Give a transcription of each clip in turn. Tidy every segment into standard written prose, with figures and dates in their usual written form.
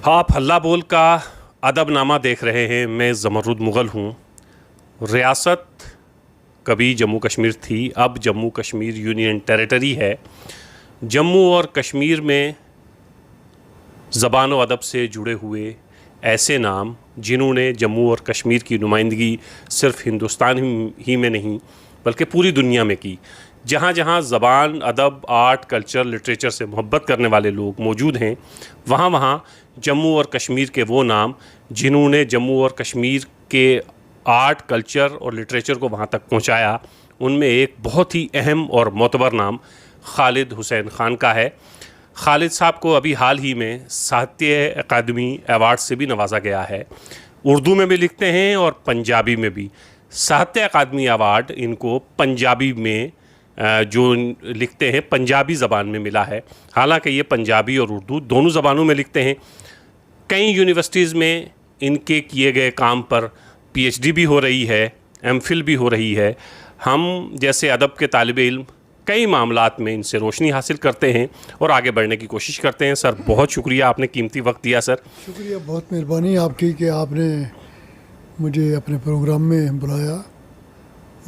आप हल्ला बोल का अदबनामा देख रहे हैं। मैं ज़मरुद मुग़ल हूँ। रियासत कभी जम्मू कश्मीर थी, अब जम्मू कश्मीर यूनियन टेरिटरी है। जम्मू और कश्मीर में ज़बान व अदब से जुड़े हुए ऐसे नाम जिन्होंने जम्मू और कश्मीर की नुमाइंदगी सिर्फ़ हिंदुस्तान ही में नहीं बल्कि पूरी दुनिया में की। जहाँ जहाँ ज़बान, अदब, आर्ट, कल्चर, लिटरेचर से मोहब्बत करने वाले लोग मौजूद हैं, वहाँ वहाँ जम्मू और कश्मीर के वो नाम जिन्होंने जम्मू और कश्मीर के आर्ट, कल्चर और लिटरेचर को वहाँ तक पहुँचाया, उनमें एक बहुत ही अहम और मोतबर नाम खालिद हुसैन ख़ान का है। खालिद साहब को अभी हाल ही में साहित्य अकादमी अवार्ड से भी नवाजा गया है। उर्दू में भी लिखते हैं और पंजाबी में भी। साहित्य अकादमी अवार्ड इनको पंजाबी में जो लिखते हैं पंजाबी ज़बान में मिला है। हालांकि ये पंजाबी और उर्दू दोनों ज़बानों में लिखते हैं। कई यूनिवर्सिटीज़ में इनके किए गए काम पर पीएचडी भी हो रही है, एमफिल भी हो रही है। हम जैसे अदब के तालिब इल्म कई मामलात में इनसे रोशनी हासिल करते हैं और आगे बढ़ने की कोशिश करते हैं। सर, बहुत शुक्रिया, आपने कीमती वक्त दिया। सर शुक्रिया, बहुत मेहरबानी आपकी कि आपने मुझे अपने प्रोग्राम में बुलाया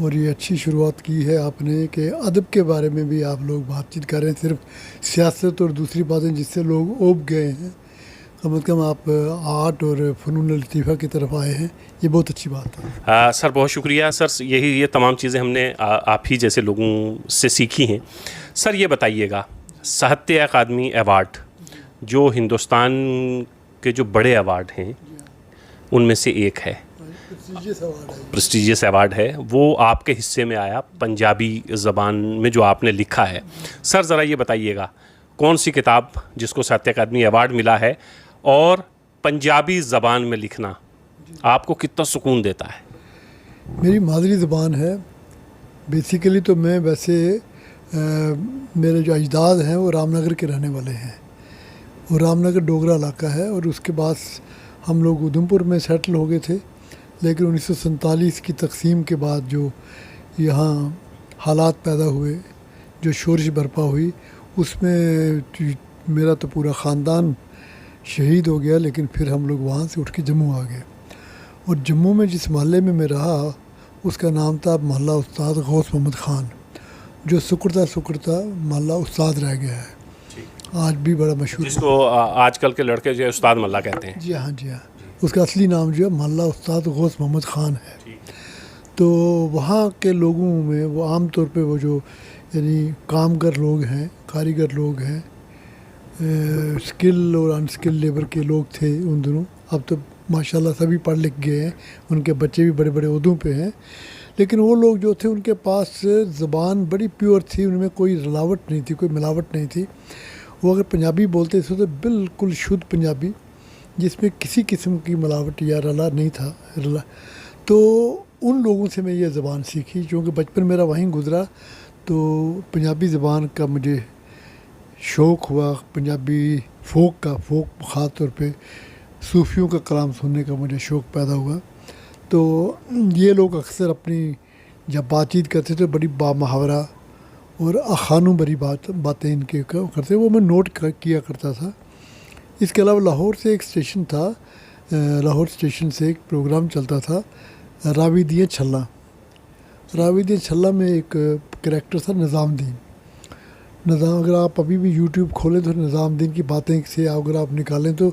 और ये अच्छी शुरुआत की है आपने कि अदब के बारे में भी आप लोग बातचीत कर रहे हैं। सिर्फ सियासत और दूसरी बातें जिससे लोग ऊब गए हैं, कम से कम आप आर्ट और फ़नून लतीफ़ा की तरफ आए हैं, ये बहुत अच्छी बात है। सर, बहुत शुक्रिया। सर, ये तमाम चीज़ें हमने आप ही जैसे लोगों से सीखी हैं। सर, ये बताइएगा, साहित्य अकादमी अवार्ड जो हिंदुस्तान के जो बड़े अवार्ड हैं उनमें से एक है, प्रेस्टीजियस अवार्ड है, वो आपके हिस्से में आया पंजाबी ज़बान में जो आपने लिखा है। सर, ज़रा ये बताइएगा, कौन सी किताब जिसको साहित्य अकादमी अवार्ड मिला है और पंजाबी ज़बान में लिखना आपको कितना सुकून देता है? मेरी मादरी ज़बान है। बेसिकली तो मैं वैसे मेरे जो अजदाद हैं वो रामनगर के रहने वाले हैं और रामनगर डोगरा इलाका है और उसके बाद हम लोग उधमपुर में सेटल हो गए थे। लेकिन 1947 की तकसीम के बाद जो यहाँ हालात पैदा हुए, जो शोरश बरपा हुई, उसमें मेरा तो पूरा ख़ानदान शहीद हो गया। लेकिन फिर हम लोग वहाँ से उठ के जम्मू आ गए और जम्मू में जिस मोहल्ले में मैं रहा उसका नाम था मोहल्ला उस्ताद गौस मोहम्मद ख़ान, जो सुकड़ता मोहल्ला उस्ताद रह गया है, आज भी बड़ा मशहूर, जिसको आजकल के लड़के जो उस्ताद मोहल्ला कहते हैं। जी हाँ, जी हाँ। उसका असली नाम जो है मोहल्ला उस्ताद गौस मोहम्मद ख़ान है। तो वहाँ के लोगों में वो आम तौर पे वो जो यानी कामगर लोग हैं, कारीगर लोग हैं, स्किल और अनस्किल लेबर के लोग थे उन दिनों। अब तो माशाल्लाह सभी पढ़ लिख गए हैं, उनके बच्चे भी बड़े बड़े ओहदों पे हैं। लेकिन वो लोग जो थे उनके पास ज़बान बड़ी प्योर थी, उनमें कोई रलावट नहीं थी, कोई मिलावट नहीं थी। वो अगर पंजाबी बोलते थे तो बिल्कुल शुद्ध पंजाबी, जिसमें किसी किस्म की मिलावट या रला नहीं था। तो उन लोगों से मैं ये ज़बान सीखी, क्योंकि बचपन मेरा वहीं गुज़रा। तो पंजाबी ज़बान का मुझे शौक़ हुआ, पंजाबी फ़ोक ख़ास तौर पे सूफ़ियों का कलाम सुनने का मुझे शौक़ पैदा हुआ। तो ये लोग अक्सर अपनी जब बातचीत करते थे बड़ी बामुहावरा और अखानों भरी बातें इनके करते, वो मैं नोट किया करता था। इसके अलावा लाहौर से एक स्टेशन था, लाहौर स्टेशन से एक प्रोग्राम चलता था, रावीदिया छल्ला। रावीदिया छल्ला में एक कैरेक्टर था निज़ामुद्दीन। अगर आप अभी भी यूट्यूब खोलें तो निज़ामुद्दीन की बातें से अगर आप निकालें तो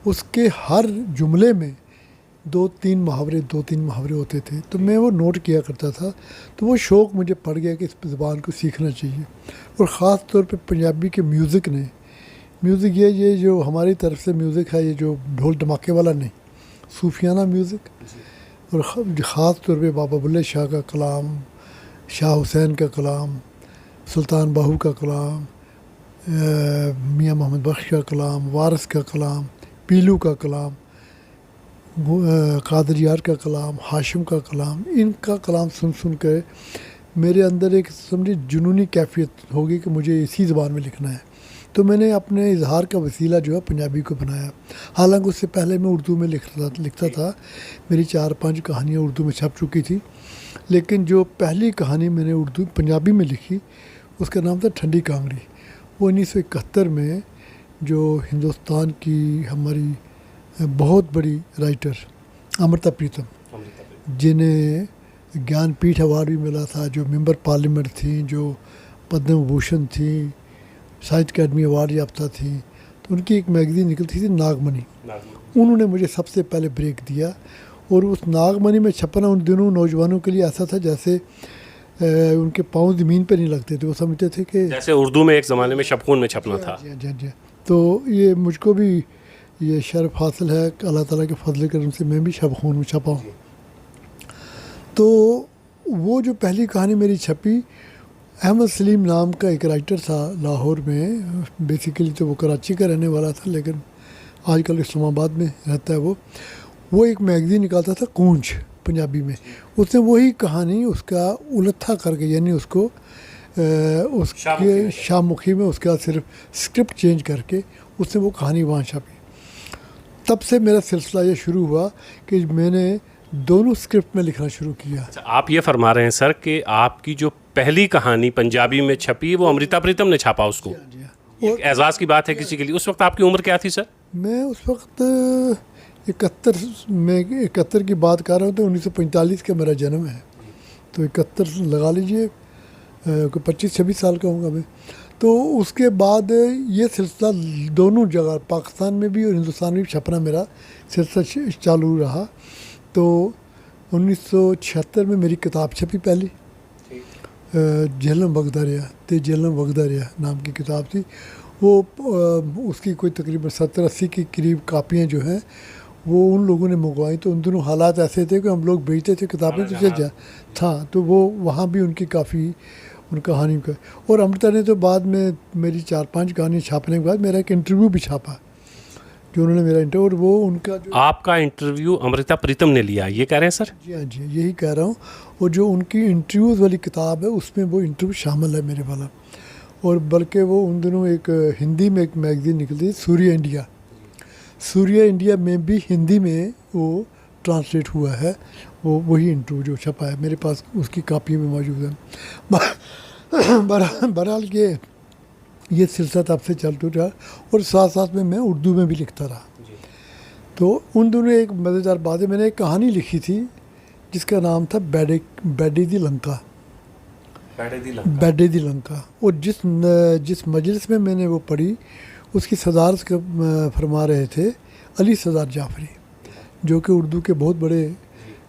उसके हर जुमले में दो तीन मुहावरे होते थे। तो मैं वो नोट किया करता था। तो वो शौक़ मुझे पड़ गया कि इस ज़बान को सीखना चाहिए। और ख़ास तौर पे पंजाबी के म्यूज़िक ये जो हमारी तरफ से म्यूज़िक है, ये जो ढोल धमाके वाला नहीं, सूफियाना म्यूज़िक, और ख़ास तौर पे बाबा बुल्ले शाह का कलाम, शाह हुसैन का कलाम, सुल्तान बाहू का कलाम, मियाँ मोहम्मद बख्श का कलाम, वारिस का कलाम, पीलू का कलाम, कादर यार का कलाम, हाशिम का कलाम, इनका कलाम सुन कर मेरे अंदर एक समझे जुनूनी कैफियत होगी कि मुझे इसी ज़बान में लिखना है। तो मैंने अपने इजहार का वसीला जो है पंजाबी को बनाया। हालांकि उससे पहले मैं उर्दू में लिखता था। मेरी 4-5 कहानियाँ उर्दू में छप चुकी थी। लेकिन जो पहली कहानी मैंने पंजाबी में लिखी उसका नाम था ठंडी कांगड़ी। वो 1971 में जो हिंदुस्तान की हमारी बहुत बड़ी राइटर अमृता प्रीतम, जिन्हें ज्ञानपीठ अवार्ड भी मिला था, जो मेंबर पार्लियामेंट थी, जो पद्म भूषण थी, साहित्य अकादमी अवार्ड याफ्ता थी, तो उनकी एक मैगज़ीन निकलती थी नागमणि। उन्होंने मुझे सबसे पहले ब्रेक दिया और उस नागमणि में छपना उन दिनों नौजवानों के लिए ऐसा था जैसे उनके पाँव ज़मीन पर नहीं लगते थे। वो समझते थे कि जैसे उर्दू में एक ज़माने में शबखून में छपना था। जी। तो ये मुझको भी ये शर्फ हासिल है अल्लाह ताला के फजल करम से, मैं भी शबखून में छपा हूँ। तो वो जो पहली कहानी मेरी छपी, अहमद सलीम नाम का एक राइटर था लाहौर में, बेसिकली तो वो कराची का रहने वाला था लेकिन आजकल इस्लामाबाद में रहता है। वो एक मैगज़ीन निकालता था कूंज पंजाबी में। उसने वही कहानी उसका उलथा करके, यानी उसको उसके शाहमुखी में उसका सिर्फ स्क्रिप्ट चेंज करके उसने वो कहानी वहाँ छापी। तब से मेरा सिलसिला ये शुरू हुआ कि मैंने दोनों स्क्रिप्ट में लिखना शुरू किया। अच्छा, आप ये फरमा रहे हैं सर कि आपकी जो पहली कहानी पंजाबी में छपी वो अमृता प्रीतम ने छापा उसको। एक एजाज़ की बात है किसी के लिए। उस वक्त आपकी उम्र क्या थी सर? मैं उस वक्त 71 की बात कर रहा हूँ, तो 1945 का मेरा जन्म है, तो 71 लगा लीजिए, 25-26 साल का हूँगा मैं। तो उसके बाद ये सिलसिला दोनों जगह पाकिस्तान में भी और हिंदुस्तान में भी छपना मेरा सिलसिला चालू रहा। तो 1976 में मेरी किताब छपी पहली, झेलम वगदा रहा, ते झेलम वगदा रहा नाम की किताब थी वो। उसकी कोई तकरीबन 70-80 के करीब कापियाँ जो हैं वो उन लोगों ने मंगवाई। तो उन दोनों हालात ऐसे थे कि हम लोग बेचते थे किताबें, तो चल था, तो वो वहाँ भी उनकी काफ़ी उन कहानी का। और अमृता ने तो बाद में मेरी 4-5 कहानी छापने के बाद मेरा एक इंटरव्यू भी छापा, जो उन्होंने मेरा इंटरव्यू, और वो उनका जो आपका इंटरव्यू अमृता प्रीतम ने लिया, ये कह रहे हैं सर? जी हाँ जी, यही कह रहा हूँ। और जो उनकी इंटरव्यूज़ वाली किताब है उसमें वो इंटरव्यू शामिल है मेरे वाला। और बल्कि वो उन दिनों एक हिंदी में एक मैगज़ीन निकलती थी सूर्य इंडिया, सूर्य इंडिया में भी हिंदी में वो ट्रांसलेट हुआ है, वो वही इंटरव्यू जो छपा है मेरे पास, उसकी कापी में मौजूद है। बहरहाल ये सिलसिला तब से चलता रहा और साथ साथ में मैं उर्दू में भी लिखता रहा। तो उन दोनों एक मज़ेदार बात है, मैंने एक कहानी लिखी थी जिसका नाम था बैडे दी लंका। बैडे दी लंका। और जिस मजलिस में मैंने वो पढ़ी उसकी सदारत फरमा रहे थे अली सरदार जाफरी, जो कि उर्दू के बहुत बड़े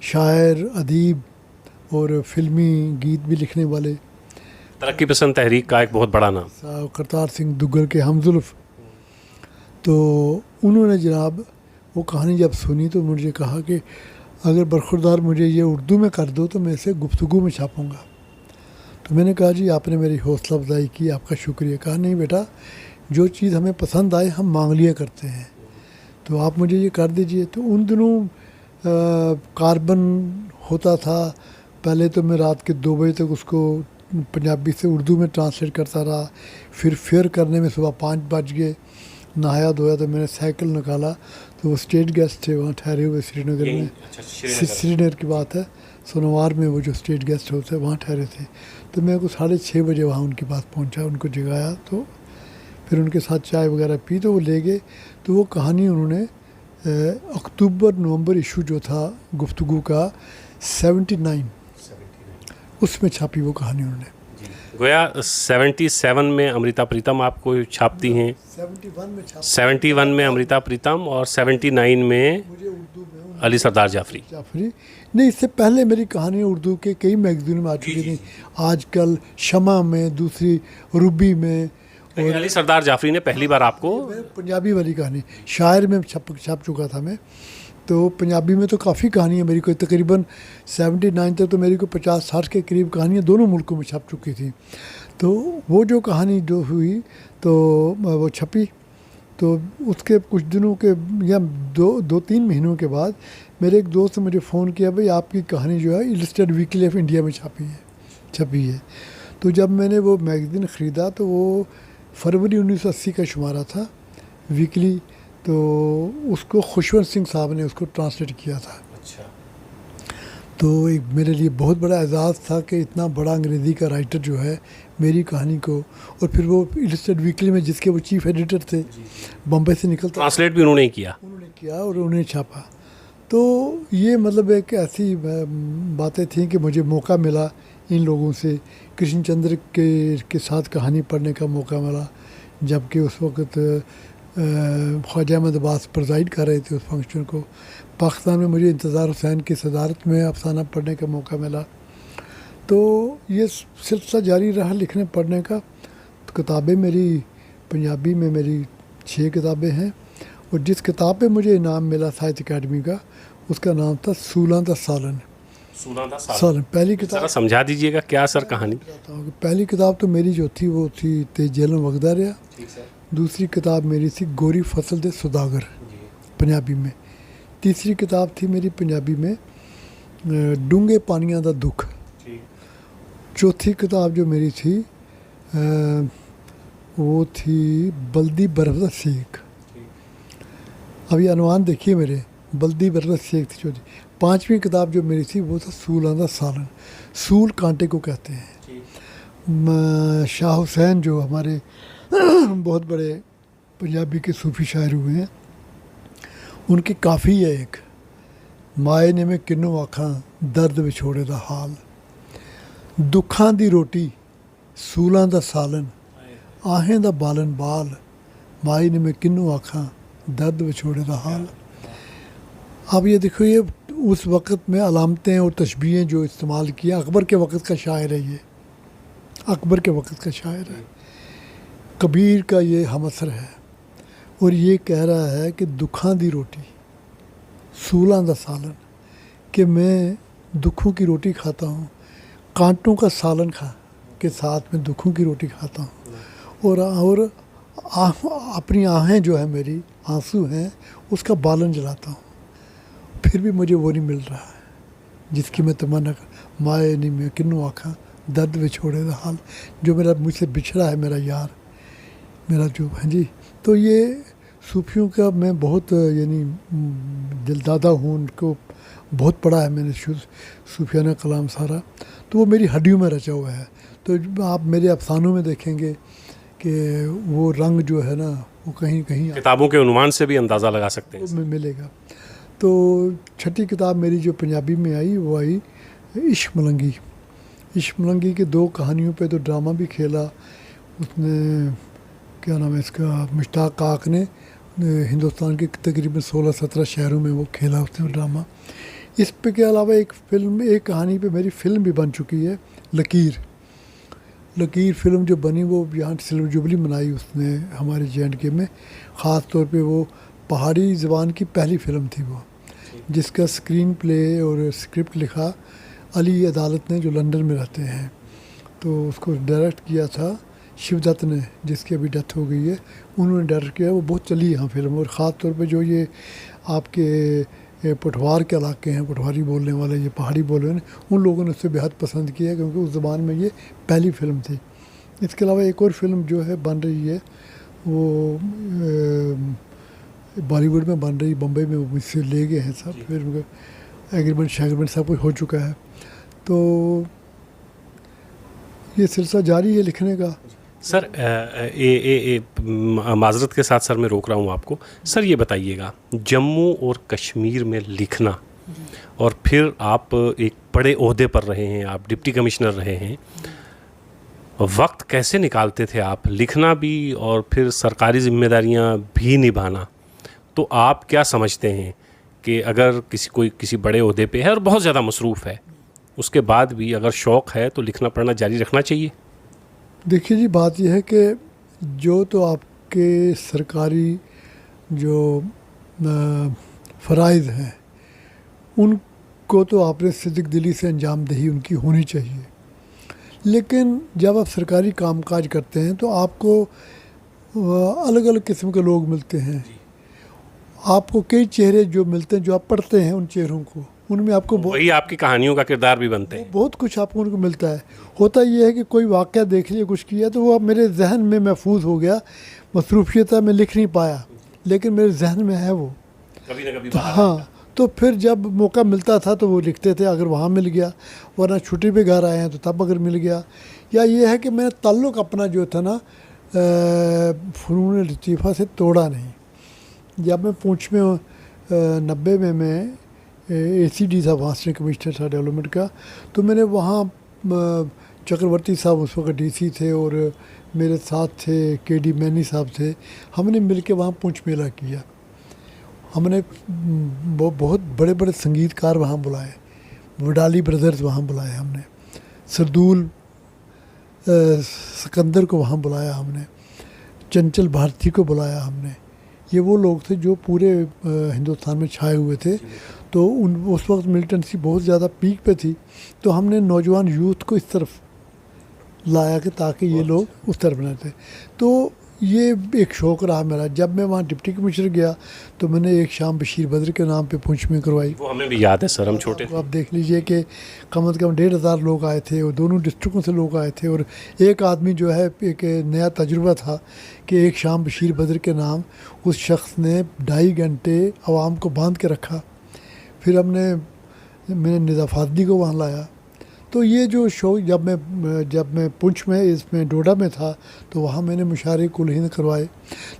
शायर, अदीब और फिल्मी गीत भी लिखने वाले, तरक्की पसंद तहरीक का एक बहुत बड़ा नाम, करतार सिंह दुग्गल के हमजुल्फ। तो उन्होंने जनाब वो कहानी जब सुनी तो मुझे कहा कि अगर बरखुरदार मुझे ये उर्दू में कर दो तो मैं इसे गुफ्तगू में छापूँगा। तो मैंने कहा जी आपने मेरी हौसला अफजाई की, आपका शुक्रिया। कहा नहीं बेटा, जो चीज़ हमें पसंद आए हम मांग लिया करते हैं, तो आप मुझे ये कर दीजिए। तो उन दिनों कार्बन होता था, पहले तो मैं रात के 2 बजे तक उसको पंजाबी से उर्दू में ट्रांसलेट करता रहा, फिर फेयर करने में सुबह 5 बज गए। नहाया धोया तो मैंने साइकिल निकाला, तो वो स्टेट गेस्ट थे वहाँ ठहरे हुए श्रीनगर में। श्रीनगर की बात है, सोनवार में वो जो स्टेट गेस्ट होते हैं वहाँ ठहरे थे। तो मैं को 6:30 बजे वहाँ उनके पास पहुँचा, उनको जगाया, तो फिर उनके साथ चाय वगैरह पी, तो वो ले गए। तो वो कहानी उन्होंने अक्टूबर-नवंबर इशू जो था गुफ्तगू का 79 उसमें छापी वो कहानी उन्होंने। गोया 77 में अमृता प्रीतम आपको छापती हैं, 71 में अमृता प्रीतम और 79 में अली सरदार जाफरी। नहीं, इससे पहले मेरी कहानी उर्दू के कई मैगजीन में आ चुकी थी, आजकल शमा में, दूसरी रूबी में। और अली सरदार जाफरी ने पहली बार आपको पंजाबी वाली कहानी शायर में छाप चुका था मैं। तो पंजाबी में तो काफ़ी कहानियाँ मेरी को तकरीबन 79 तक तो मेरी को 50-60 के करीब कहानियाँ दोनों मुल्कों में छप चुकी थी। तो वो जो कहानी जो हुई तो वो छपी, तो उसके कुछ दिनों के या 2-3 महीनों के बाद मेरे एक दोस्त ने मुझे फ़ोन किया, भाई आपकी कहानी जो है इलस्ट्रेटेड वीकली ऑफ इंडिया में छपी है। तो जब मैंने वो मैगज़ीन ख़रीदा तो वो फरवरी 1980 का शुमारा था वीकली, तो उसको खुशवंत सिंह साहब ने उसको ट्रांसलेट किया था। अच्छा। तो एक मेरे लिए बहुत बड़ा एजाज़ था कि इतना बड़ा अंग्रेज़ी का राइटर जो है मेरी कहानी को, और फिर वो इलस्ट्रेटेड वीकली में जिसके वो चीफ एडिटर थे, बम्बई से निकलता ट्रांसलेट भी उन्होंने किया। उन्होंने किया और उन्होंने छापा। तो ये मतलब एक ऐसी बातें थी कि मुझे मौका मिला इन लोगों से, कृष्ण चंद्र के साथ कहानी पढ़ने का मौका मिला, जबकि उस वक़्त ख्वाजा अहमद अब्बास प्रेज़ाइड कर रहे थे उस फंक्शन को। पाकिस्तान में मुझे इंतज़ार हुसैन की सदारत में अफसाना पढ़ने का मौका मिला। तो ये सिलसिला जारी रहा लिखने पढ़ने का। तो किताबें मेरी पंजाबी में मेरी 6 किताबें हैं, और जिस किताब पे मुझे इनाम मिला साहित्य अकादमी का, उसका नाम था सूलां दा सालन। सालन पहली किताब। जरा समझा दीजिएगा क्या सर कहानी। पहली किताब तो मेरी जो थी वो थी ते जेलों वगदा रहा। दूसरी किताब मेरी थी गोरी फसल दे सुदागर, पंजाबी में। तीसरी किताब थी मेरी पंजाबी में डूंगे पानियां दा दुख। चौथी किताब जो मेरी थी वो थी बल्दी बर्फ दा सेक। अभी अनुमान देखिए मेरे, बल्दी बर्फ दा सेक थी चौथी। पांचवी किताब जो मेरी थी वो था सूलां दा सालन। सूल कांटे को कहते हैं। शाह हुसैन जो हमारे बहुत बड़े पंजाबी के सूफी शायर हुए हैं, उनकी काफ़ी है एक, माए ने में किन्नू आखां दर्द विछोड़े दा हाल, दुखां दी रोटी सूलां दा सालन, आहें दा बालन बाल, माए ने में किन्नू आखां दर्द विछोड़े दा हाल। अब ये देखो, ये उस वक़्त में अलामतें और तशबीहें जो इस्तेमाल किया, अकबर के वक़्त का शायर है ये, अकबर के वक़्त का शायर है। कबीर का ये हमअसर है, और ये कह रहा है कि दुखां दी रोटी सूलां दा सालन, कि मैं दुखों की रोटी खाता हूँ, कांटों का सालन खा के साथ में दुखों की रोटी खाता हूँ, और अपनी आहें जो है मेरी आंसू हैं उसका बालन जलाता हूँ, फिर भी मुझे वो नहीं मिल रहा है जिसकी मैं तमन्ना कर। माए नहीं मैं किन्नू आखा दर्द विछोड़े दा हाल, जो मेरा मुझसे बिछड़ा है मेरा यार, मेरा जो है जी। तो ये सूफियों का मैं बहुत यानी दिलदादा हूँ, उनको बहुत पढ़ा है मैंने सूफियाना कलाम सारा, तो वो मेरी हड्डियों में रचा हुआ है। तो आप मेरे अफसानों में देखेंगे कि वो रंग जो है ना वो कहीं कहीं किताबों के उन्वान से भी अंदाज़ा लगा सकते हैं, में मिलेगा। तो छठी किताब मेरी जो पंजाबी में आई वो आई इश्क मलंगी। इश्क मलंगी के 2 कहानियों पे तो ड्रामा भी खेला उसने, क्या नाम है इसका, मुश्ताक काक ने, हिंदुस्तान के तकरीबन 16-17 शहरों में वो खेला उसने ड्रामा। इस पे के अलावा एक फ़िल्म, एक कहानी पे मेरी फ़िल्म भी बन चुकी है, लकीर। लकीर फ़िल्म जो बनी वो यहाँ सिल्वर जुबली मनाई उसने हमारे JNK में। ख़ास तौर पे वो पहाड़ी ज़बान की पहली फ़िल्म थी वो, जिसका स्क्रीन प्ले और स्क्रिप्ट लिखा अली अदालत ने, जो लंदन में रहते हैं। तो उसको डायरेक्ट किया था शिवदत्त ने, जिसकी अभी डेथ हो गई है, उन्होंने डायरेक्ट किया। वो बहुत चली यहाँ फिल्म, और ख़ास तौर पे जो ये आपके पठवार के इलाके हैं, पठवारी बोलने वाले, ये पहाड़ी बोलने वाले, उन लोगों ने उससे बेहद पसंद किया, क्योंकि उस ज़बान में ये पहली फ़िल्म थी। इसके अलावा एक और फिल्म जो है बन रही है, वो बॉलीवुड में बन रही, बम्बई में वो मुझसे ले गए हैं सब, फिर एग्रीमेंट सब कुछ हो चुका है। तो ये सिलसिला जारी है लिखने का। सर माजरत के साथ सर मैं रोक रहा हूँ आपको। सर ये बताइएगा, जम्मू और कश्मीर में लिखना, और फिर आप एक बड़े ओहदे पर रहे हैं, आप डिप्टी कमिश्नर रहे हैं, वक्त कैसे निकालते थे आप, लिखना भी और फिर सरकारी जिम्मेदारियाँ भी निभाना? तो आप क्या समझते हैं कि अगर कोई किसी बड़े ओहदे पे है और बहुत ज़्यादा मसरूफ़ है, उसके बाद भी अगर शौक़ है तो लिखना पढ़ना जारी रखना चाहिए? देखिए जी, बात यह है कि जो तो आपके सरकारी जो फ़राइज़ हैं उनको तो आपने सिद्क दिली से अंजामदही उनकी होनी चाहिए। लेकिन जब आप सरकारी कामकाज करते हैं तो आपको अलग अलग किस्म के लोग मिलते हैं। आपको कई चेहरे जो मिलते हैं, जो आप पढ़ते हैं उन चेहरों को, उनमें आपको वही आपकी कहानियों का किरदार भी बनते हैं। बहुत कुछ आपको उनको मिलता है। होता ये है कि कोई वाक़या देख लिया, कुछ किया, तो वो अब मेरे जहन में महफूज हो गया। मसरूफियत मैं लिख नहीं पाया, लेकिन मेरे जहन में है वो। कभी ना कभी तो हाँ, तो फिर जब मौका मिलता था तो वो लिखते थे, अगर वहाँ मिल गया, वरना छुट्टी पे घर आए हैं तो तब अगर मिल गया। या ये है कि मैंने ताल्लुक़ अपना जो था ना फ़नून लतीफ़ा से तोड़ा नहीं। जब मैं पूंछ में 90 में मैं ACD था, वहाँ से कमिश्नर था डेवलपमेंट का, तो मैंने वहाँ चक्रवर्ती साहब उस वक्त DC थे और मेरे साथ थे KD मैनी साहब थे। हमने मिल के वहाँ पूंछ मेला किया। हमने बहुत बड़े बड़े संगीतकार वहाँ बुलाए, वडाली ब्रदर्स वहाँ बुलाए हमने, सरदूल सिकंदर को वहाँ बुलाया हमने, चंचल भारती को बुलाया हमने। ये वो लोग थे जो पूरे हिंदुस्तान में छाए हुए थे। तो उस वक्त मिलिटेंसी बहुत ज़्यादा पीक पे थी, तो हमने नौजवान यूथ को इस तरफ लाया कि ताकि ये लोग उस तरफ बनाते। तो ये एक शौक़ रहा मेरा। जब मैं वहाँ डिप्टी कमिश्नर गया तो मैंने एक शाम बशीर बद्र के नाम पे पूंछ में करवाई। वो हमें भी याद है सर, हम छोटे थे। आप देख लीजिए कि कम से कम 1500 लोग आए थे और दोनों डिस्ट्रिक्टों से लोग आए थे। और एक आदमी जो है, एक नया तजुर्बा था कि एक शाम बशीर बद्र के नाम उस शख्स ने 2.5 घंटे आवाम को बांध के रखा। फिर मैंने निज़ाफ़ादी को वहाँ लाया। तो ये जो शो जब मैं पुंछ में इसमें डोडा में था तो वहाँ मैंने मुशायरे कुल हिंद करवाए।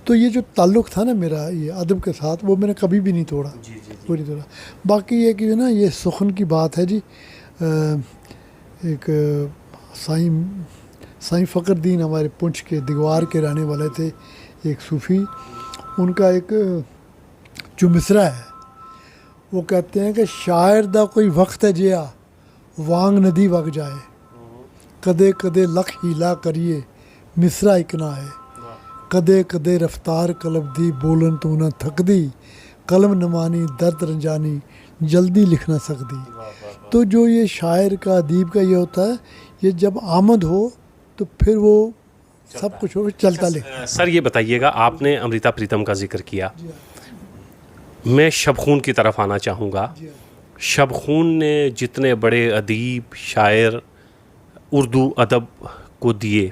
तो ये जो ताल्लुक़ था ना मेरा ये अदब के साथ, वो मैंने कभी भी नहीं तोड़ा, पूरी तरह। बाकी ये कि ना ये सुखन की बात है जी। एक साईं फ़खरुद्दीन हमारे पुंछ के दिगवार के रहने वाले थे, एक सूफ़ी। उनका एक जो मिसरा है वो कहते हैं कि शायर दा कोई वक्त है जिया वांग नदी वग जाए, कदे कदे लख हीला करिए मिसरा इकना है, कदे कदे रफ्तार कलम दी बोलन तू ना थकदी, कलम नमानी दर्द रंजानी जल्दी लिख ना सकदी। तो जो ये शायर का अदीब का ये होता है, ये जब आमद हो तो फिर वो सब कुछ हो चलता लिखता। सर ये बताइएगा, आपने अमृता प्रीतम का जिक्र किया, मैं शब खून की तरफ आना चाहूँगा। शब खून ने जितने बड़े अदीब शायर उर्दू अदब को दिए,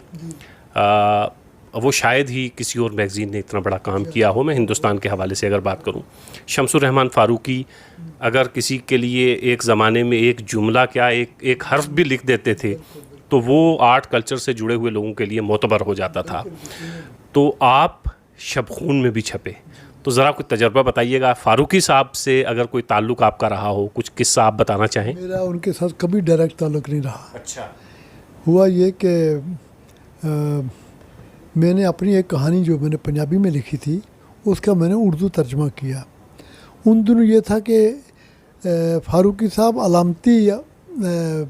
वो शायद ही किसी और मैगज़ीन ने इतना बड़ा काम किया हो। मैं हिंदुस्तान के हवाले से अगर बात करूं, शमसुर रहमान फ़ारूकी अगर किसी के लिए एक ज़माने में एक जुमला क्या एक हर्फ भी लिख देते थे तो वो आर्ट कल्चर से जुड़े हुए लोगों के लिए मोतबर हो जाता था। तो आप शब खून में भी छपे, तो ज़रा कुछ तजर्बा बताइएगा। फ़ारूकी साहब से अगर कोई ताल्लुक़ आपका रहा हो, कुछ किस्सा आप बताना चाहें। मेरा उनके साथ कभी डायरेक्ट ताल्लुक़ नहीं रहा। अच्छा। हुआ ये कि मैंने अपनी एक कहानी जो मैंने पंजाबी में लिखी थी उसका मैंने उर्दू तर्जमा किया। उन दिनों ये था कि फ़ारूकी साहब अलामती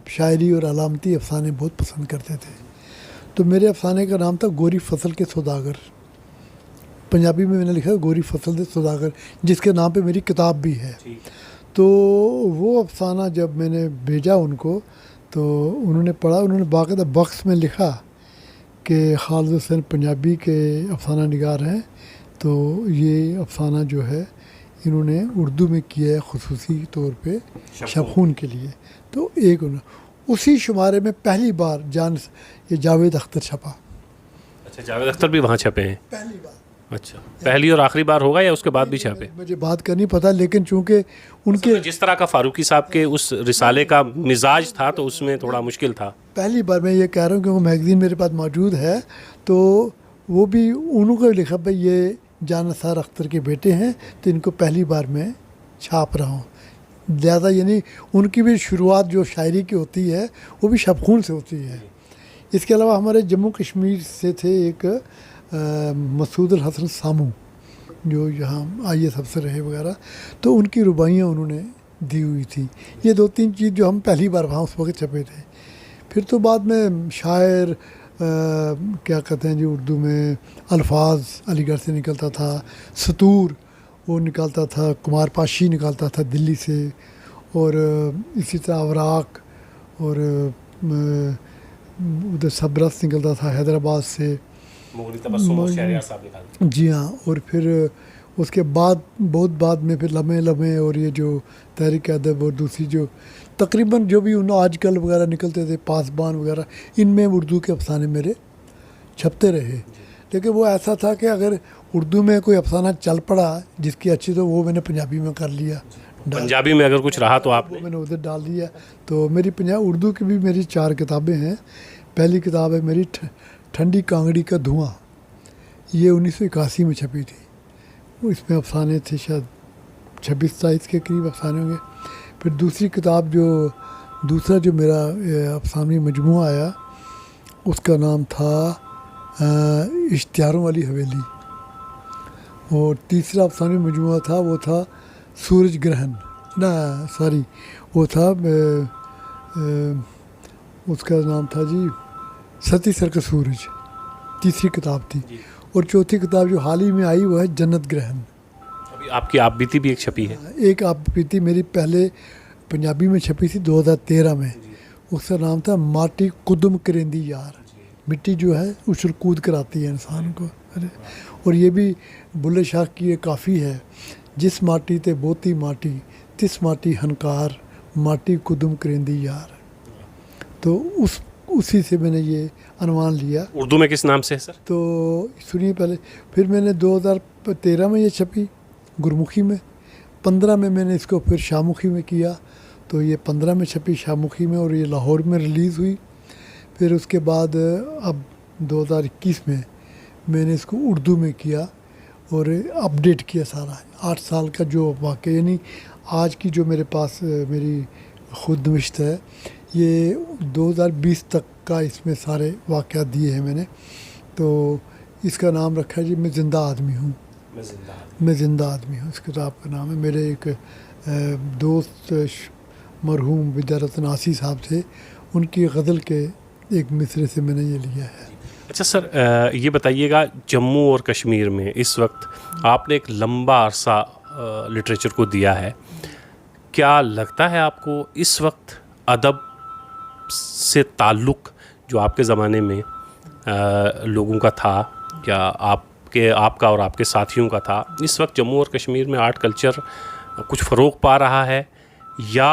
शायरी और अलामती अफसाने बहुत पसंद करते थे। तो मेरे अफसाने का नाम था गोरी फसल के सौदागर। पंजाबी में मैंने लिखा गोरी फसल के सौदागर, जिसके नाम पे मेरी किताब भी है। तो वो अफसाना जब मैंने भेजा उनको तो उन्होंने पढ़ा, उन्होंने बाकायदा बक्स में लिखा कि खालिद हुसैन पंजाबी के अफसाना निगार हैं, तो ये अफसाना जो है इन्होंने उर्दू में किया है खुसूसी तौर पे शब खून के लिए। तो एक उसी शुमारे में पहली बार ये जावेद अख्तर छपा। अच्छा, जावेद अख्तर भी वहाँ छपे हैं पहली बार। अच्छा, पहली और आखिरी बार होगा या उसके बाद भी छपे? मुझे बात का नहीं पता, लेकिन चूंकि उनके जिस तरह का फ़ारूकी साहब के उस रिसाले का मिजाज था तो उसमें थोड़ा मुश्किल था। पहली बार मैं ये कह रहा हूँ कि वो मैगज़ीन मेरे पास मौजूद है, तो वो भी उन्होंने लिखा भाई ये जानिसार अख्तर के बेटे हैं, तो इनको पहली बार मैं छाप रहा हूँ। ज़्यादा यानी उनकी भी शुरुआत जो शायरी की होती है वो भी शब खून से होती है। इसके अलावा हमारे जम्मू कश्मीर से थे एक मसूद अल हसन सामू जो यहाँ IAS अफसर रहे वगैरह, तो उनकी रुबाइयाँ उन्होंने दी हुई थी। ये 2-3 चीज़ जो हम पहली बार वहाँ उस वक्त छपे थे। फिर तो बाद में शायर क्या कहते हैं जी उर्दू में अल्फाज अलीगढ़ से निकलता था, सतूर वो निकालता था, कुमार पाशी निकालता था दिल्ली से, और इसी तरह अवराक और उधर सबरस निकलता था हैदराबाद से। जी हाँ। और फिर उसके बाद बहुत बाद में फिर लम्हे लम्हे और ये जो तहरीक अदब और दूसरी जो तकरीबन जो भी उन आजकल वगैरह निकलते थे पासबान वगैरह, इनमें उर्दू के अफसाने मेरे छपते रहे। लेकिन वो ऐसा था कि अगर उर्दू में कोई अफसाना चल पड़ा जिसकी अच्छी, तो वो मैंने पंजाबी में कर लिया पंजाबी में अगर कुछ रहा तो वो आपने मैंने उधर डाल दिया। तो मेरी पंजाब उर्दू की भी मेरी 4 किताबें हैं। पहली किताब है मेरी ठंडी कांगड़ी का धुआं, ये 1981 में छपी थी। वो इसमें अफसाने थे, शायद 26-27 के करीब अफसाने होंगे। फिर दूसरी किताब दूसरा जो मेरा अफसानी मजमूआ आया, उसका नाम था इश्तिहारों वाली हवेली। और तीसरा अफसानी मजमूआ था, वो था सूरज ग्रहण, ना सॉरी, वो था उसका नाम था जी सती सर का सूरज, तीसरी किताब थी। और चौथी किताब जो हाल ही में आई वो है जन्नत ग्रहण। अभी आपकी आप बीती भी एक छपी है। एक आप बीती मेरी पहले पंजाबी में छपी थी 2013 में, उसका नाम था माटी कुदम करेंदी यार। मिट्टी जो है उछल कूद कराती है इंसान को। अरे और ये भी बुल्ले शाह की ये काफ़ी है, जिस माटी ते बोती माटी तिस माटी हनकार माटी कुदम करेंदी यार। तो उसी से मैंने ये अनुमान लिया। उर्दू में किस नाम से है सर? तो सुनिए पहले, फिर मैंने 2013 में ये छपी गुरमुखी में, 15 में मैंने इसको फिर शाहमुखी में किया, तो ये 15 में छपी शाहमुखी में और ये लाहौर में रिलीज़ हुई। फिर उसके बाद अब 2021 में मैंने इसको उर्दू में किया और अपडेट किया सारा 8 साल का जो वाक़या, यानी आज की जो मेरे पास मेरी खुद नविश्त है, ये 2020 तक का इसमें सारे वाक़यात दिए हैं मैंने। तो इसका नाम रखा है जी मैं ज़िंदा आदमी हूँ। मैं ज़िंदा आदमी हूँ इस किताब का नाम है। मेरे एक दोस्त मरहूम विद्यारत्न आसी साहब थे, उनकी गज़ल के एक मिसरे से मैंने ये लिया है। अच्छा सर, ये बताइएगा, जम्मू और कश्मीर में इस वक्त आपने एक लंबा अरसा लिटरेचर को दिया है, क्या लगता है आपको इस वक्त अदब से ताल्लुक़ जो आपके ज़माने में लोगों का था, या आपका और आपके साथियों का था, इस वक्त जम्मू और कश्मीर में आर्ट कल्चर कुछ फ़रोग़ पा रहा है, या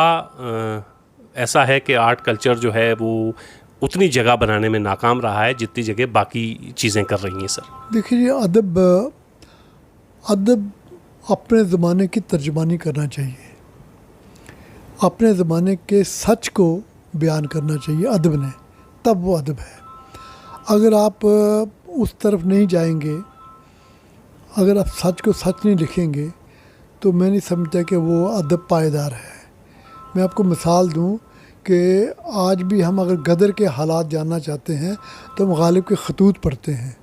ऐसा है कि आर्ट कल्चर जो है वो उतनी जगह बनाने में नाकाम रहा है जितनी जगह बाकी चीज़ें कर रही हैं सर? देखिए, अदब अपने ज़माने की तर्जुमानी करना चाहिए, अपने ज़माने के सच को बयान करना चाहिए अदब ने, तब वो अदब है। अगर आप उस तरफ नहीं जाएंगे, अगर आप सच को सच नहीं लिखेंगे, तो मैं नहीं समझता कि वो अदब पायदार है। मैं आपको मिसाल दूं कि आज भी हम अगर गदर के हालात जानना चाहते हैं तो हम गालिब के खतूत पढ़ते हैं।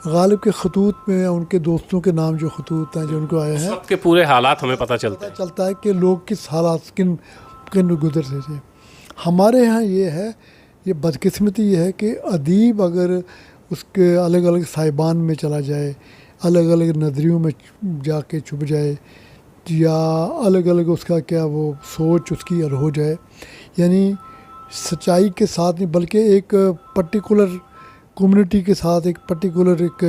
गालिब के खतूत में उनके दोस्तों के नाम जो खतूत हैं जो उनको आए हैं, के पूरे हालात हमें पता चलता है कि लोग किस हालात किन गुजर से थे। हमारे यहाँ ये है, ये बदकिस्मती ये है कि अदीब अगर उसके अलग अलग साहिबान में चला जाए, अलग अलग नजरियों में जाके छुप जाए, या अलग अलग उसका क्या वो सोच उसकी अलग हो जाए, यानी सच्चाई के साथ नहीं बल्कि एक पर्टिकुलर कम्युनिटी के साथ, एक पर्टिकुलर एक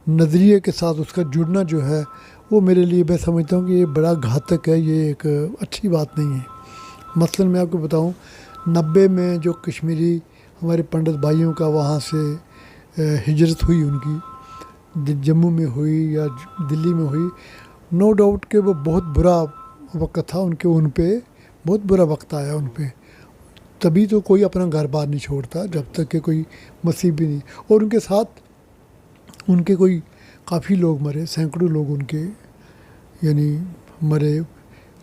नज़रिए के साथ उसका जुड़ना जो है, वो मेरे लिए मैं समझता हूँ कि ये बड़ा घातक है, ये एक अच्छी बात नहीं है। मसलन मैं आपको बताऊँ, 90 में जो कश्मीरी हमारे पंडित भाइयों का वहाँ से हिजरत हुई, उनकी जम्मू में हुई या दिल्ली में हुई, नो डाउट कि वो बहुत बुरा वक्त था उनके, उन पे बहुत बुरा वक्त आया उन पे। तभी तो कोई अपना घर बार नहीं छोड़ता जब तक कि कोई मसीह भी नहीं। और उनके साथ उनके कोई काफ़ी लोग मरे, सैकड़ों लोग उनके यानी मरे।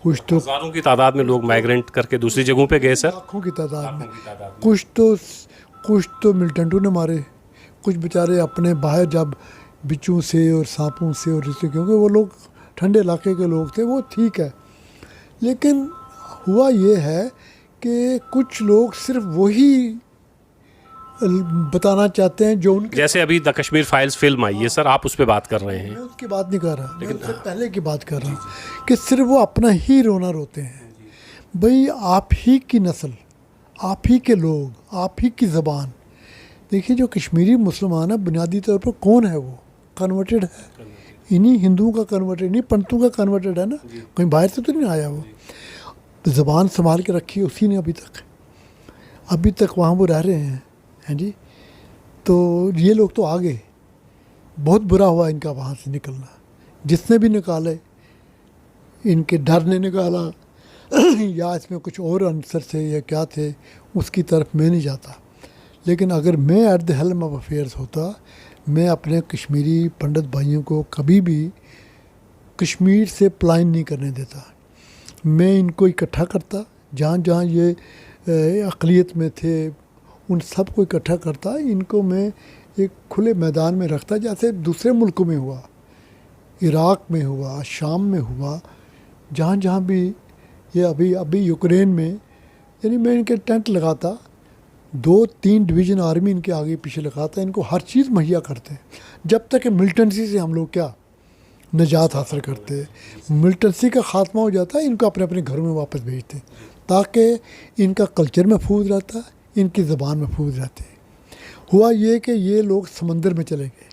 कुछ तो हज़ारों की तादाद में लोग माइग्रेंट करके दूसरी जगहों पे गए सर, लाखों की तादाद में। कुछ तो मिलिटेंटों ने मारे, कुछ बेचारे अपने बाहर जब बिच्छू से और सांपों से और इससे, क्योंकि वो लोग ठंडे इलाके के लोग थे, वो ठीक है। लेकिन हुआ ये है कि कुछ लोग सिर्फ वही बताना चाहते हैं जो उनके, जैसे अभी द कश्मीर फाइल्स फिल्म आई है सर, आप उस पर बात कर रहे हैं। मैं उसकी बात नहीं कर रहा, लेकिन उससे पहले की बात कर रहा हूँ कि सिर्फ वो अपना ही रोना रोते हैं। भाई आप ही की नस्ल, आप ही के लोग, आप ही की ज़बान। देखिए, जो कश्मीरी मुसलमान है बुनियादी तौर पर कौन है? वो कन्वर्टेड है, इन्हीं हिंदुओं का कन्वर्टेड, इन्हीं पंडितों का कन्वर्टेड है ना, कहीं बाहर से तो नहीं आया वो। तो ज़बान संभाल के रखी है उसी ने अभी तक वहाँ वो रह रहे हैं जी। तो ये लोग तो आ गए, बहुत बुरा हुआ इनका वहाँ से निकलना। जिसने भी निकाले, इनके डर ने निकाला या इसमें कुछ और आंसर थे या क्या थे, उसकी तरफ मैं नहीं जाता। लेकिन अगर मैं at the helm of affairs होता, मैं अपने कश्मीरी पंडित भाइयों को कभी भी कश्मीर से पलायन नहीं करने देता। मैं इनको इकट्ठा करता, जहाँ जहाँ ये अक़लियत में थे उन सब को इकट्ठा करता, इनको मैं एक खुले मैदान में रखता, जैसे दूसरे मुल्कों में हुआ, इराक़ में हुआ, शाम में हुआ, जहाँ जहाँ भी ये अभी यूक्रेन में, यानी मैं इनके टेंट लगाता, 2-3 डिवीज़न आर्मी इनके आगे पीछे लगाता, इनको हर चीज़ मुहैया करते हैं, जब तक कि मिलिटेंसी से हम लोग क्या निजात हासिल करते हैं। मिलिटेंसी का ख़ात्मा हो जाता है, इनको अपने अपने घरों में वापस भेजते हैं, ताकि इनका कल्चर महफूज रहता है, इनकी ज़बान महफूज रहती है। हुआ ये कि ये लोग समंदर में चले गए,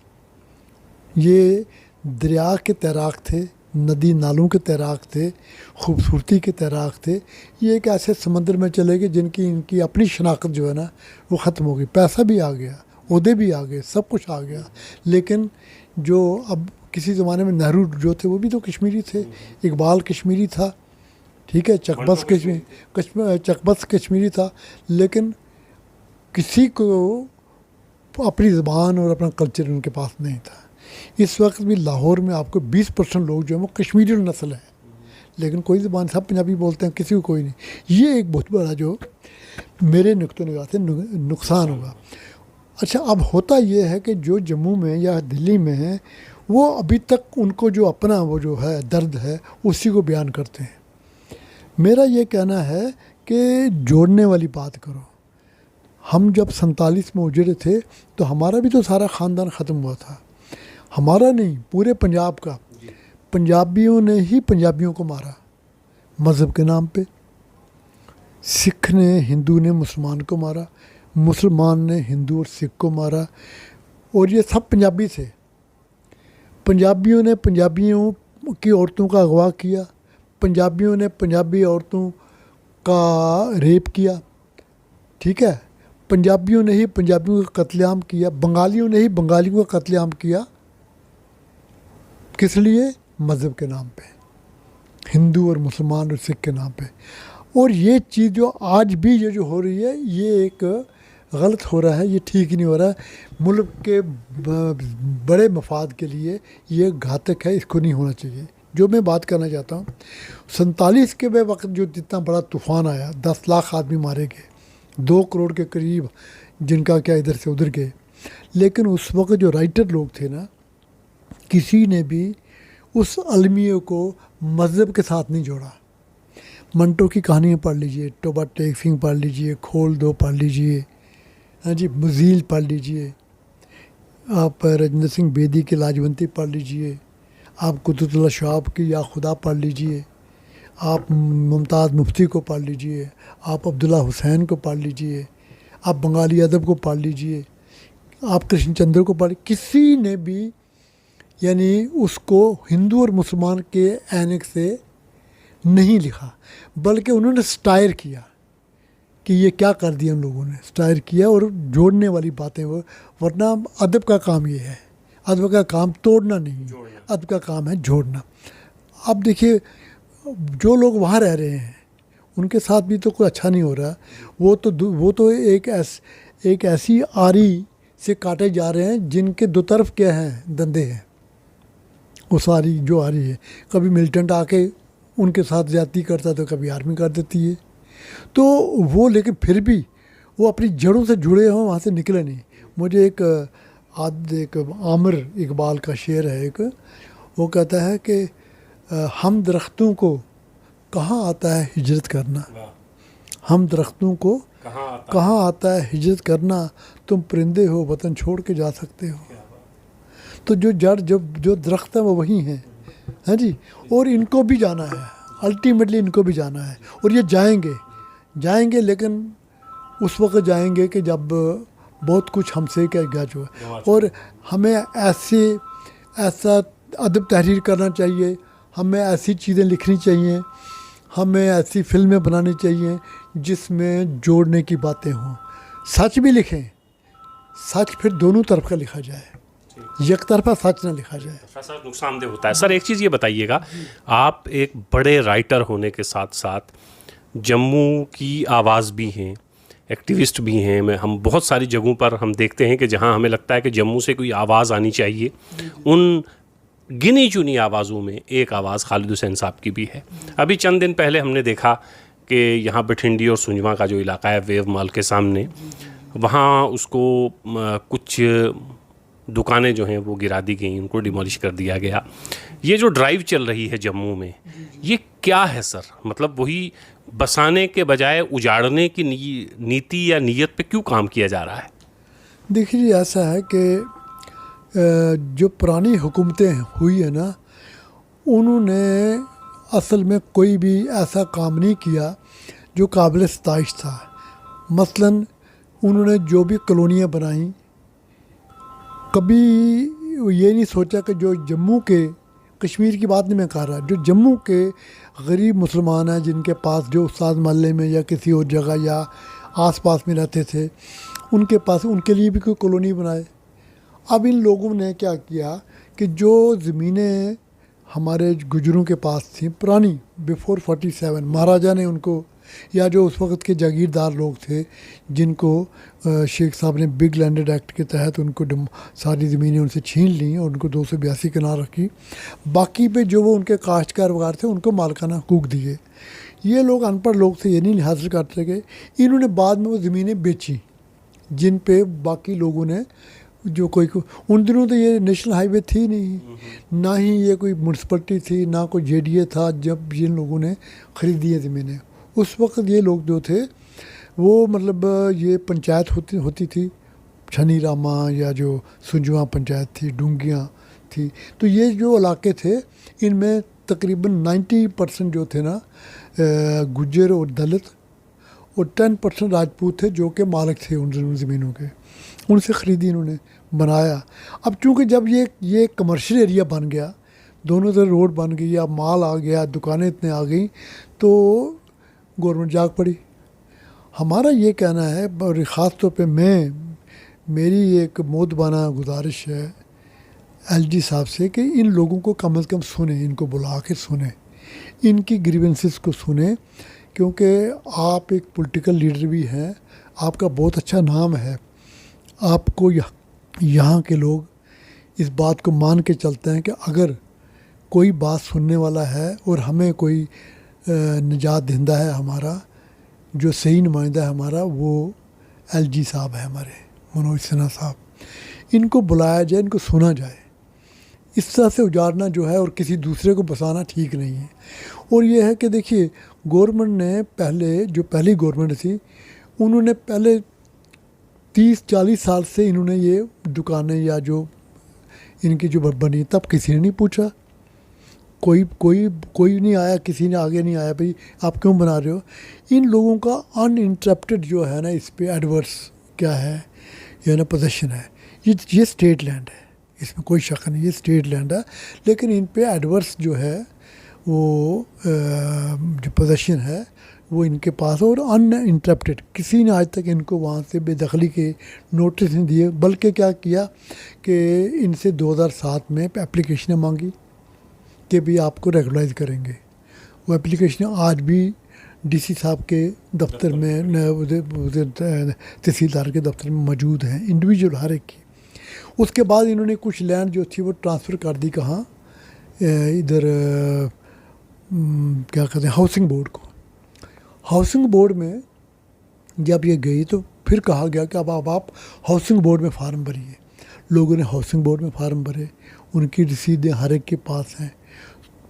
ये दरिया के तैराक थे, नदी नालों के तैराक थे, खूबसूरती के तैराक थे। ये एक ऐसे समंदर में चले गए जिनकी इनकी अपनी शनाख्त जो है ना वो ख़त्म हो गई। पैसा भी आ गया, ओहदे भी आ गए, सब कुछ आ गया। लेकिन जो अब किसी ज़माने में नेहरू जो थे वो भी तो कश्मीरी थे, इकबाल कश्मीरी था, ठीक है, चकबस कश्मीरी था, लेकिन किसी को अपनी ज़बान और अपना कल्चर उनके पास नहीं था। इस वक्त भी लाहौर में आपको 20% लोग जो है वो कश्मीरी नस्ल है, लेकिन कोई ज़बान, सब पंजाबी बोलते हैं, किसी को कोई नहीं। ये एक बहुत बड़ा जो मेरे नुक्ते निगाह से नुकसान हुआ। अच्छा, अब होता ये है कि जो जम्मू में या दिल्ली में है वो अभी तक उनको जो अपना वो जो है दर्द है उसी को बयान करते हैं। मेरा ये कहना है कि जोड़ने वाली बात करो। हम जब 47 में उजड़े थे तो हमारा भी तो सारा ख़ानदान ख़त्म हुआ था, हमारा नहीं, पूरे पंजाब का। पंजाबियों ने ही पंजाबियों को मारा मज़हब के नाम पे, सिख ने, हिंदू ने मुसलमान को मारा, मुसलमान ने हिंदू और सिख को मारा, और ये सब पंजाबी थे। पंजाबियों ने पंजाबियों की औरतों का अगवा किया, पंजाबियों ने पंजाबी औरतों का रेप किया, ठीक है, पंजाबियों ने ही पंजाबियों का कत्लेआम किया, बंगालियों ने ही बंगालियों का कत्लेआम किया। किस लिए? मज़हब के नाम पे, हिंदू और मुसलमान और सिख के नाम पे। और ये चीज़ जो आज भी ये जो हो रही है, ये एक गलत हो रहा है, ये ठीक नहीं हो रहा है। मुल्क के बड़े मफाद के लिए ये घातक है, इसको नहीं होना चाहिए। जो मैं बात करना चाहता हूँ, 47 के वक्त जो जितना बड़ा तूफ़ान आया, 10 लाख आदमी मारे गए, 2 करोड़ के करीब जिनका क्या इधर से उधर गए। लेकिन उस वक्त जो राइटर लोग थे ना, किसी ने भी उस अलमियों को मज़हब के साथ नहीं जोड़ा। मंटो की कहानियाँ पढ़ लीजिए, टोबा टेक सिंह पढ़ लीजिए, खोल दो पढ़ लीजिए, हाँ जी, मुज़ील पढ़ लीजिए, आप राजेंद्र सिंह बेदी की लाजवंती पढ़ लीजिए, आप कुतुबुल्लाह शाह की या खुदा पढ़ लीजिए, आप मुमताज़ मुफ्ती को पढ़ लीजिए, आप अब्दुल्ला हुसैन को पढ़ लीजिए, आप बंगाली अदब को पढ़ लीजिए, आप कृष्ण चंद्र को पढ़। किसी ने भी यानी उसको हिंदू और मुसलमान के ऐनक से नहीं लिखा, बल्कि उन्होंने स्टायर किया कि ये क्या कर दिया उन लोगों ने, स्टायर किया और जोड़ने वाली बातें वो। वरना अदब का काम ये है, अदब का काम तोड़ना नहीं, अदब का काम है जोड़ना। अब देखिए, जो लोग वहाँ रह रहे हैं उनके साथ भी तो कोई अच्छा नहीं हो रहा। वो तो एक ऐसी आरी से काटे जा रहे हैं जिनके दो तरफ क्या हैं, दंदे हैं। वो सारी जो आ रही है, कभी मिलिटेंट आके उनके साथ ज़्यादती करता तो कभी आर्मी कर देती है। तो वो, लेकिन फिर भी वो अपनी जड़ों से जुड़े हों, वहाँ से निकले नहीं। मुझे एक आमिर इकबाल का शेर है एक, वो कहता है कि हम दरख्तों को कहाँ आता है हिजरत करना, हम दरख्तों को कहाँ आता है हिजरत करना, तुम परिंदे हो वतन छोड़ के जा सकते हो। तो जो जड़ जो दरख्त है वो वही हैं, हैं जी। और इनको भी जाना है, अल्टीमेटली इनको भी जाना है, और ये जाएंगे, लेकिन उस वक्त जाएंगे कि जब बहुत कुछ हमसे क्या गया जो है। और हमें ऐसा अदब तहरीर करना चाहिए, हमें ऐसी चीज़ें लिखनी चाहिए, हमें ऐसी फिल्में बनानी चाहिए जिसमें जोड़ने की बातें हों। सच भी लिखें, सच फिर दोनों तरफ का लिखा जाए, एक तरफा सच ना लिखा जाए। सर नुकसानदेह होता है। सर एक चीज़ ये बताइएगा, आप एक बड़े राइटर होने के साथ साथ जम्मू की आवाज़ भी हैं, एक्टिविस्ट भी हैं। हम बहुत सारी जगहों पर हम देखते हैं कि जहां हमें लगता है कि जम्मू से कोई आवाज़ आनी चाहिए, उन गिनी चुनी आवाज़ों में एक आवाज़ खालिद हुसैन साहब की भी है। अभी चंद दिन पहले हमने देखा कि यहाँ बठिंडी और सुंजवा का जो इलाका है वेव मॉल के सामने, वहाँ उसको कुछ दुकानें जो हैं वो गिरा दी गई, उनको डिमोलिश कर दिया गया। ये जो ड्राइव चल रही है जम्मू में, ये क्या है सर? मतलब वही बसाने के बजाय उजाड़ने की नीति या नीयत पे क्यों काम किया जा रहा है? देखिए जी, ऐसा है कि जो पुरानी हुकूमतें हुई है ना, उन्होंने असल में कोई भी ऐसा काम नहीं किया जो काबिल सताइश था। मसलन उन्होंने जो भी कॉलोनियाँ बनाई, कभी ये नहीं सोचा कि जो जम्मू के, कश्मीर की बात नहीं मैं कर रहा, जो जम्मू के गरीब मुसलमान हैं जिनके पास, जो उस्ताद महल्ले में या किसी और जगह या आसपास में रहते थे, उनके पास, उनके लिए भी कोई कॉलोनी बनाए। अब इन लोगों ने क्या किया कि जो ज़मीनें हमारे गुजरों के पास थी पुरानी, बिफोर 47, महाराजा ने उनको, या जो उस वक्त के जागीरदार लोग थे जिनको शेख साहब ने बिग लैंडेड एक्ट के तहत उनको सारी ज़मीनें उनसे छीन ली और उनको 282 कनाल रखी। बाकी पे जो वो उनके काश्तकार वगैरह थे उनको मालकाना हकूक दिए। ये लोग अनपढ़ लोग थे, ये नहीं हासिल कर सके। इन्होंने बाद में वो ज़मीनें बेची जिन पे बाकी लोगों ने, जो कोई उन दिनों तो ये नेशनल हाईवे थी नहीं, ना ही ये कोई म्यूनसिपलिटी थी, ना कोई जेडीए था। जब जिन लोगों ने ख़रीदी है ज़मीनें, उस वक्त ये लोग जो थे वो, मतलब ये पंचायत होती थी, छनी रामा या जो सुंजवा पंचायत थी, डूंगियाँ थी। तो ये जो इलाके थे, इनमें तकरीबन 90% जो थे ना गुज्जर और दलित, और 10% राजपूत थे जो कि मालिक थे उन ज़मीनों के। उनसे ख़रीदी इन्होंने, बनाया। अब चूँकि जब ये कमर्शियल एरिया बन गया, दोनों तरफ रोड बन गई, अब माल आ गया, दुकानें इतने आ गई, तो गवर्नमेंट जाग पड़ी। हमारा ये कहना है, और ख़ास तौर पे मेरी एक मोदबाना गुजारिश है एलजी साहब से कि इन लोगों को कम से कम सुने, इनको बुला के सुने, इनकी ग्रीवेंसेस को सुने, क्योंकि आप एक पॉलिटिकल लीडर भी हैं, आपका बहुत अच्छा नाम है। आपको यहाँ के लोग इस बात को मान के चलते हैं कि अगर कोई बात सुनने वाला है और हमें कोई निजात दहिंदा है, हमारा जो सही नुमाइंदा है हमारा, वो एलजी साहब है हमारे, मनोज सिन्हा साहब। इनको बुलाया जाए, इनको सुना जाए। इस तरह से उजाड़ना जो है और किसी दूसरे को बसाना ठीक नहीं है। और ये है कि देखिए, गवर्नमेंट ने पहली गवर्नमेंट थी, उन्होंने पहले 30-40 साल से इन्होंने ये दुकानें या जो इनकी जो बनी, तब किसी ने नहीं पूछा, कोई नहीं आया, किसी ने आगे नहीं आया भाई आप क्यों बना रहे हो। इन लोगों का अनइंटरप्टेड जो है ना, इस पे एडवर्स क्या है, ये ना पोजेशन है, ये स्टेट लैंड है, इसमें कोई शक नहीं, ये स्टेट लैंड है। लेकिन इन पे एडवर्स जो है वो जो पोजेशन है वो इनके पास, और अनइंटरप्टेड, किसी ने आज तक इनको वहाँ से बेदखली के नोटिस नहीं दिए। बल्कि क्या किया कि इनसे 2007 में एप्लीकेशनें मांगी कि भी आपको रेगुलाइज करेंगे। वो एप्लीकेशन आज भी डीसी साहब के दफ्तर में, तहसीलदार के दफ्तर में मौजूद हैं, इंडिविजुअल हर एक की। उसके बाद इन्होंने कुछ लैंड जो थी वो ट्रांसफ़र कर दी, कहाँ, इधर क्या कहते हैं, हाउसिंग बोर्ड को। हाउसिंग बोर्ड में जब ये गई तो फिर कहा गया कि अब आप हाउसिंग बोर्ड में फार्म भरिए। लोगों ने हाउसिंग बोर्ड में फार्म भरे, उनकी रसीदें हर एक के पास हैं,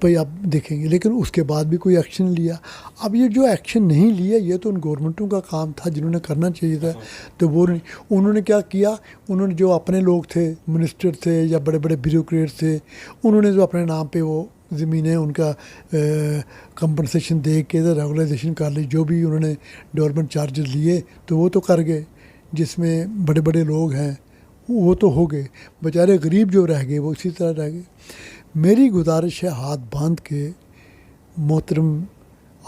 भाई आप देखेंगे। लेकिन उसके बाद भी कोई एक्शन लिया। अब ये जो एक्शन नहीं लिया, ये तो उन गवर्नमेंटों का काम था जिन्होंने करना चाहिए था, तो वो नहीं। उन्होंने क्या किया, उन्होंने जो अपने लोग थे, मिनिस्टर थे या बड़े बड़े ब्यूरोक्रेट थे, उन्होंने जो अपने नाम पे वो ज़मीनें उनका कंपनसेशन दे के रेगुलाइजेशन कर ली। जो भी उन्होंने डेवलपमेंट चार्जेस लिए तो वो तो कर गए, जिसमें बड़े बड़े लोग हैं वो तो हो गए, बेचारे गरीब जो रह गए वो इसी तरह रह गए। मेरी गुजारिश है हाथ बांध के मोहतरम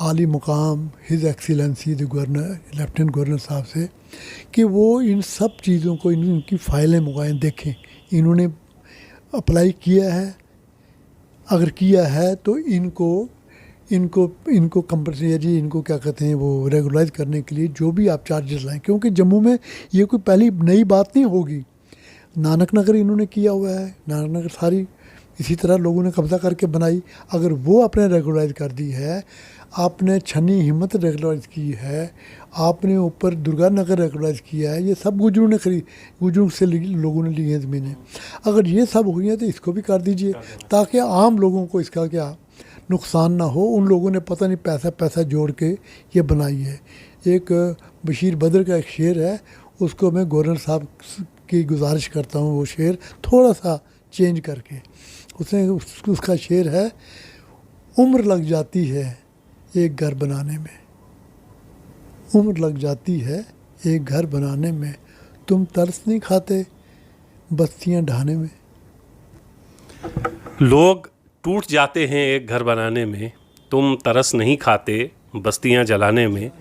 आली मुकाम his excellency the governor, lieutenant governor साहब से, कि वो इन सब चीज़ों को, इनकी फ़ाइलें मुकाएं, देखें इन्होंने अप्लाई किया है, अगर किया है तो इनको इनको इनको कंपल्सरी, इनको क्या कहते हैं, वो रेगुलराइज करने के लिए जो भी आप चार्जेस लाएं, क्योंकि जम्मू में ये कोई पहली नई बात नहीं होगी। नानक नगर इन्होंने किया हुआ है, नानक नगर सारी इसी तरह लोगों ने कब्जा करके बनाई। अगर वो आपने रेगुलराइज कर दी है, आपने छन्नी हिम्मत रेगुलराइज की है, आपने ऊपर दुर्गा नगर रेगुलराइज किया है, ये सब गुजरों से लोगों ने ली हैं ज़मीनें। अगर ये सब हुई हैं तो इसको भी कर दीजिए, ताकि आम लोगों को इसका क्या नुकसान ना हो। उन लोगों ने पता नहीं पैसा जोड़ के ये बनाई है। एक बशीर बदर का एक शेर है, उसको मैं गवर्नर साहब की गुजारिश करता हूँ वो शेर थोड़ा सा चेंज करके। उसका शेर है, उम्र लग जाती है एक घर बनाने में, उम्र लग जाती है एक घर बनाने में, तुम तरस नहीं खाते बस्तियां ढाने में। लोग टूट जाते हैं एक घर बनाने में, तुम तरस नहीं खाते बस्तियां जलाने में।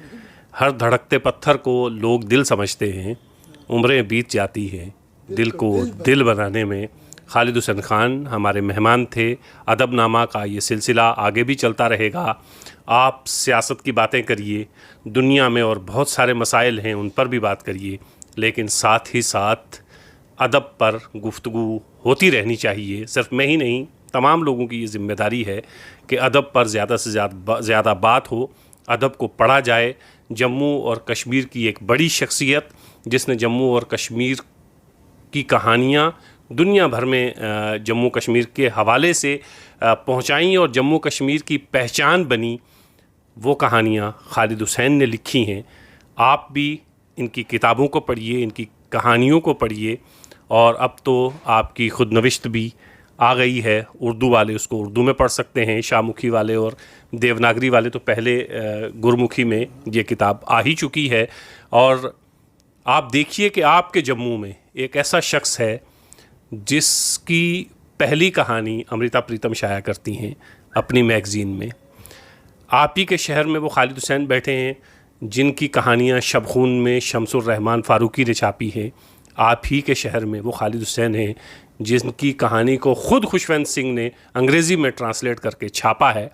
हर धड़कते पत्थर को लोग दिल समझते हैं, उम्रें बीत जाती हैं दिल को दिल बनाने में। खालिद हुसैन खान हमारे मेहमान थे। अदबनामा का ये सिलसिला आगे भी चलता रहेगा। आप सियासत की बातें करिए, दुनिया में और बहुत सारे मसाइल हैं उन पर भी बात करिए, लेकिन साथ ही साथ अदब पर गुफ्तगू होती रहनी चाहिए। सिर्फ मैं ही नहीं, तमाम लोगों की ये ज़िम्मेदारी है कि अदब पर ज़्यादा से ज़्यादा बात हो, अदब को पढ़ा जाए। जम्मू और कश्मीर की एक बड़ी शख्सियत जिसने जम्मू और कश्मीर की कहानियाँ दुनिया भर में जम्मू कश्मीर के हवाले से पहुँचाई और जम्मू कश्मीर की पहचान बनी, वो कहानियाँ खालिद हुसैन ने लिखी हैं। आप भी इनकी किताबों को पढ़िए, इनकी कहानियों को पढ़िए। और अब तो आपकी खुदनविश्त भी आ गई है, उर्दू वाले उसको उर्दू में पढ़ सकते हैं, शाहमुखी वाले और देवनागरी वाले तो पहले गुरमुखी में ये किताब आ ही चुकी है। और आप देखिए कि आपके जम्मू में एक ऐसा शख्स है जिसकी पहली कहानी अमृता प्रीतम शाया करती हैं अपनी मैगज़ीन में। आप ही के शहर में वो खालिद हुसैन बैठे हैं जिनकी कहानियाँ शबखून में शमसुर रहमान फ़ारूकी ने छापी हैं। आप ही के शहर में वो खालिद हुसैन हैं जिनकी कहानी को ख़ुद खुशवंत सिंह ने अंग्रेज़ी में ट्रांसलेट करके छापा है।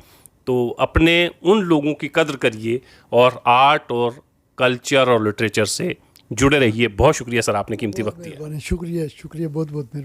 तो अपने उन लोगों की कद्र करिए और आर्ट और कल्चर और लिटरेचर से जुड़े रहिए। बहुत शुक्रिया सर, आपने कीमती वक्त दिया। शुक्रिया बहुत बहुत।